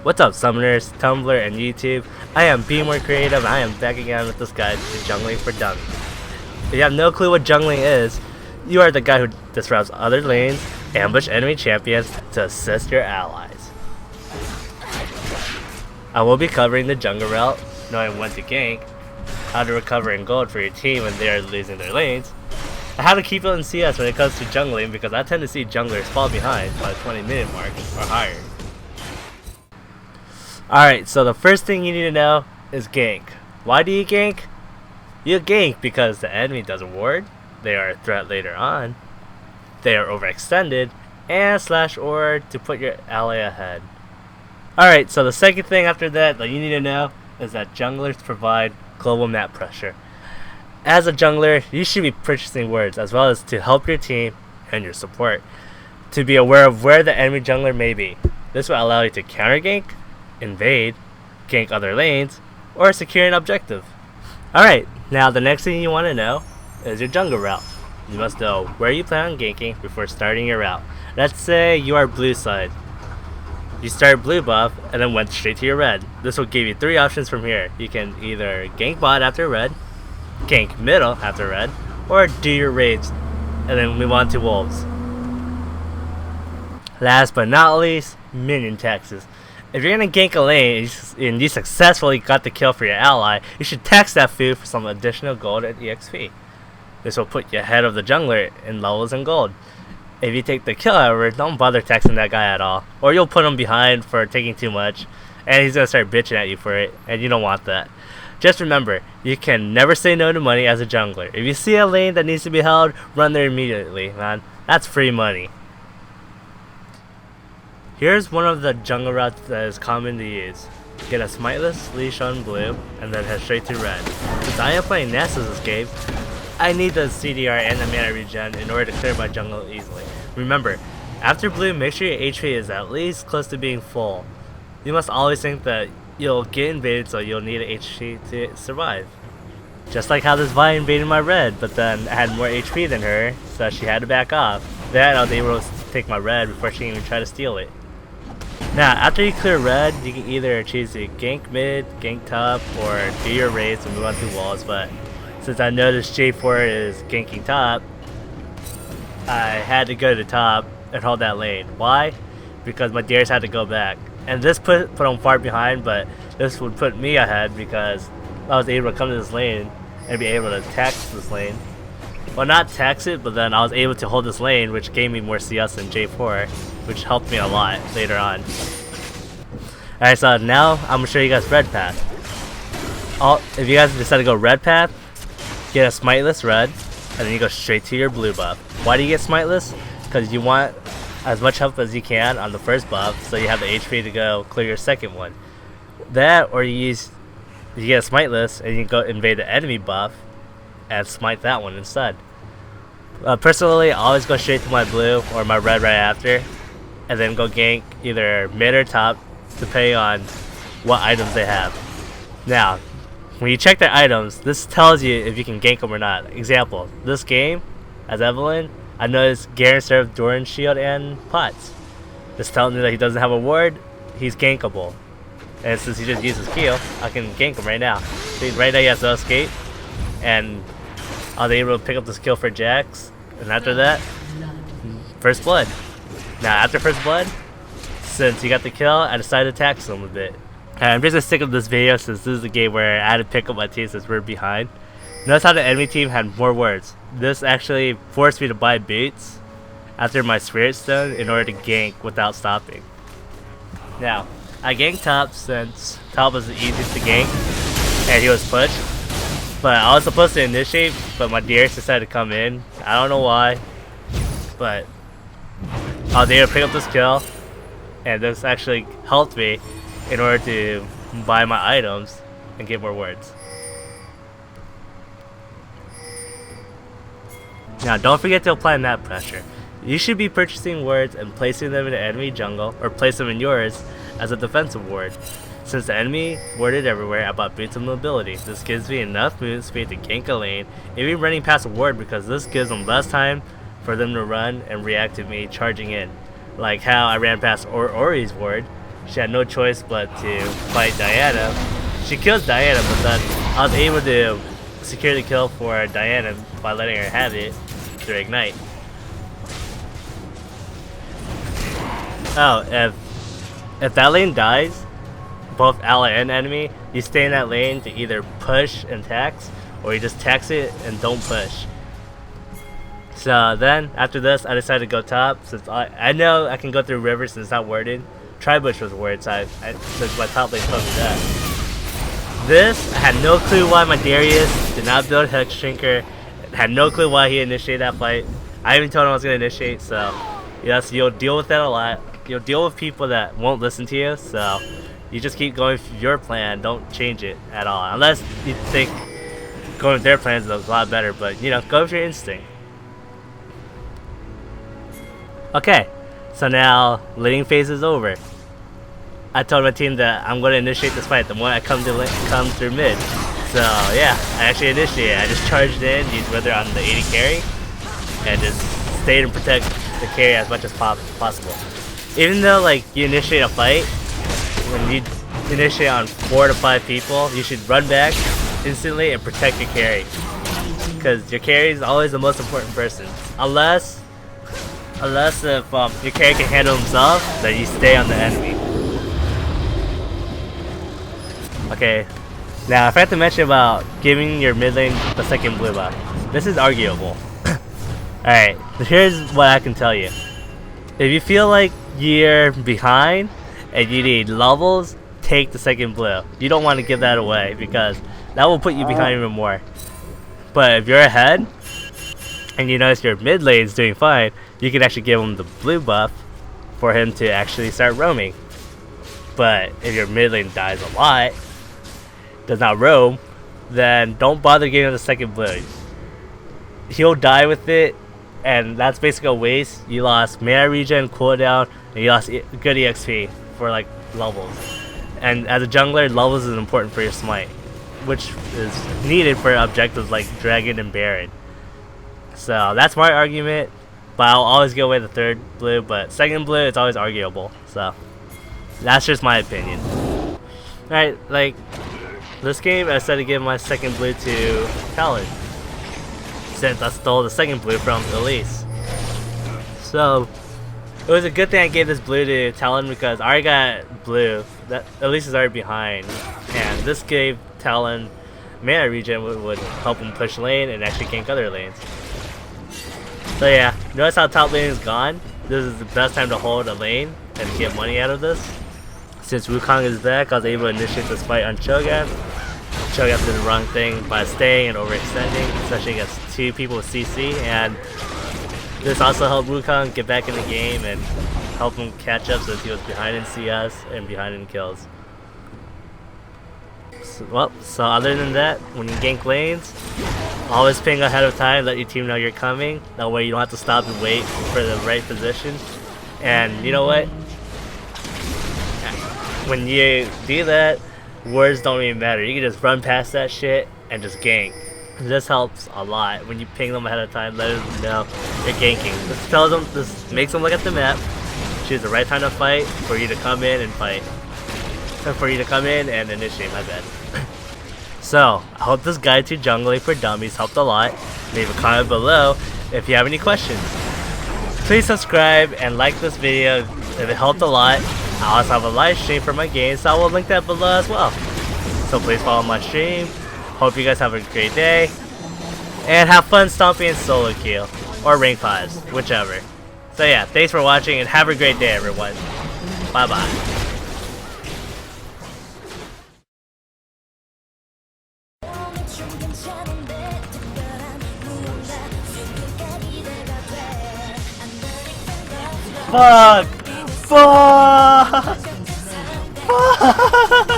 What's up, Summoners, Tumblr, and YouTube? I am Be More Creative, and I am back again with this guide to Jungling for Dummies. If you have no clue what jungling is, you are the guy who disrupts other lanes, ambush enemy champions to assist your allies. I will be covering the jungle route, knowing when to gank, how to recover in gold for your team when they are losing their lanes, and how to keep it in CS when it comes to jungling, because I tend to see junglers fall behind by the 20-minute mark or higher. Alright, so the first thing you need to know is gank. Why do you gank? You gank because the enemy does a ward, they are a threat later on, they are overextended, and /or to put your ally ahead. Alright, so the second thing after that you need to know is that junglers provide global map pressure. As a jungler, you should be purchasing wards as well as to help your team and your support to be aware of where the enemy jungler may be. This will allow you to counter gank, invade, gank other lanes, or secure an objective. Alright, now the next thing you want to know is your jungle route. You must know where you plan on ganking before starting your route. Let's say you are blue side. You start blue buff and then went straight to your red. This will give you three options from here. You can either gank bot after red, gank middle after red, or do your raids and then move on to wolves. Last but not least, minion taxes. If you're gonna gank a lane and you successfully got the kill for your ally, you should tax that food for some additional gold and EXP. This will put you ahead of the jungler in levels and gold. If you take the kill, however, don't bother taxing that guy at all, or you'll put him behind for taking too much, and he's gonna start bitching at you for it, and you don't want that. Just remember, you can never say no to money as a jungler. If you see a lane that needs to be held, run there immediately, man. That's free money. Here's one of the jungle routes that is common to use. Get a smiteless leash on blue, and then head straight to red. Since I am playing Nasus this game, I need the CDR and the mana regen in order to clear my jungle easily. Remember, after blue, make sure your HP is at least close to being full. You must always think that you'll get invaded, so you'll need an HP to survive. Just like how this Vi invaded my red, but then I had more HP than her, so she had to back off. Then I was able to take my red before she even tried to steal it. Now, after you clear red, you can either choose to gank mid, gank top, or do your raids and move on to walls, but since I noticed J4 is ganking top, I had to go to top and hold that lane. Why? Because my Darius had to go back. And this put him far behind, but this would put me ahead because I was able to come to this lane and be able to tax this lane. Well, not tax it, but then I was able to hold this lane, which gave me more CS than J4, which helped me a lot later on. Alright, so now I'm going to show you guys red path. If you guys decide to go red path, get a smiteless red, and then you go straight to your blue buff. Why do you get smiteless? Because you want as much help as you can on the first buff, so you have the HP to go clear your second one. That, or you get a smiteless, and you go invade the enemy buff, and smite that one instead. Personally, I always go straight to my blue or my red right after, and then go gank either mid or top, depending on what items they have. Now, when you check their items, this tells you if you can gank them or not. Example, this game, as Evelyn, I noticed Garen served Doran Shield and Pots. This tells me that he doesn't have a ward, he's gankable. And since he just used his Q, I can gank him right now. See, right now he has no escape, and I was able to pick up this kill for Jax, and after that, first blood. Now after first blood, since he got the kill, I decided to tax him a bit. And I'm just gonna stick with this video since this is the game where I had to pick up my team since we're behind. Notice how the enemy team had more wards. This actually forced me to buy boots after my spirit stone in order to gank without stopping. Now, I ganked top since top was the easiest to gank and he was pushed. But I was supposed to initiate, but my Darius decided to come in. I don't know why, but I was able to pick up this kill, and this actually helped me in order to buy my items and get more wards. Now, don't forget to apply map pressure. You should be purchasing wards and placing them in the enemy jungle, or place them in yours as a defensive ward. Since the enemy warded everywhere, I bought boots of mobility. This gives me enough move speed to gank a lane, even running past a ward, because this gives them less time for them to run and react to me charging in. Like how I ran past Ori's ward, she had no choice but to fight Diana. She kills Diana, but then I was able to secure the kill for Diana by letting her have it through Ignite. Oh, if that lane dies, both ally and enemy, you stay in that lane to either push and tax, or you just tax it and don't push. So then, after this, I decided to go top, since I know I can go through river since it's not worded. Tri-bush was worded, so since my top lane told me that. This, I had no clue why my Darius did not build Hex Shrinker. Had no clue why he initiated that fight. I even told him I was going to initiate, so yes, you'll deal with that a lot. You'll deal with people that won't listen to you, so you just keep going with your plan, don't change it at all. Unless you think going with their plans is a lot better, but you know, go with your instinct. Okay, so now laning phase is over. I told my team that I'm going to initiate this fight the moment I come through mid. So yeah, I actually initiated. I just charged in, used Wither on the 80 carry, and just stayed and protect the carry as much as possible. Even though like you initiate a fight, when you initiate on 4 to 5 people, you should run back instantly and protect your carry, because your carry is always the most important person. Unless if your carry can handle himself, then you stay on the enemy. Okay, now I forgot to mention about giving your mid lane the second blue buff. This is arguable. Alright, here's what I can tell you. If you feel like you're behind and you need levels, take the second blue. You don't want to give that away because that will put you behind even more. But if you're ahead and you notice your mid lane is doing fine, you can actually give him the blue buff for him to actually start roaming. But if your mid lane dies a lot, does not roam, then don't bother giving him the second blue. He'll die with it, and that's basically a waste. You lost mana regen, cooldown, and you lost good EXP for like levels. And as a jungler, levels is important for your smite, which is needed for objectives like Dragon and Baron. So that's my argument, but I'll always go away the third blue, but second blue, it's always arguable. So that's just my opinion. Alright, like this game, I decided to give my second blue to Talon, since I stole the second blue from Elise. So it was a good thing I gave this blue to Talon because I already got blue. That Elise is already behind, and this gave Talon mana regen would help him push lane and actually gank other lanes. So yeah, notice how top lane is gone. This is the best time to hold a lane and get money out of this. Since Wukong is back, I was able to initiate this fight on Cho'Gath. Cho'Gath did the wrong thing by staying and overextending, especially against 2 people with CC, and this also helped Wukong get back in the game and help him catch up since he was behind in CS and behind in kills. So other than that, when you gank lanes, always ping ahead of time, let your team know you're coming. That way you don't have to stop and wait for the right position. And you know what? When you do that, words don't even matter. You can just run past that shit and just gank. This helps a lot. When you ping them ahead of time, let them know you're ganking. This tells them, this makes them look at the map, choose the right time to fight, for you to come in and fight. Or for you to come in and initiate, my bad. So, I hope this guide to jungling for dummies helped a lot. Leave a comment below if you have any questions. Please subscribe and like this video if it helped a lot. I also have a live stream for my game, so I will link that below as well. So please follow my stream. Hope you guys have a great day. And have fun stomping in solo queue. Or rank 5s, whichever. So yeah, thanks for watching and have a great day everyone. Bye bye. Fuck! Fuck! Fuck!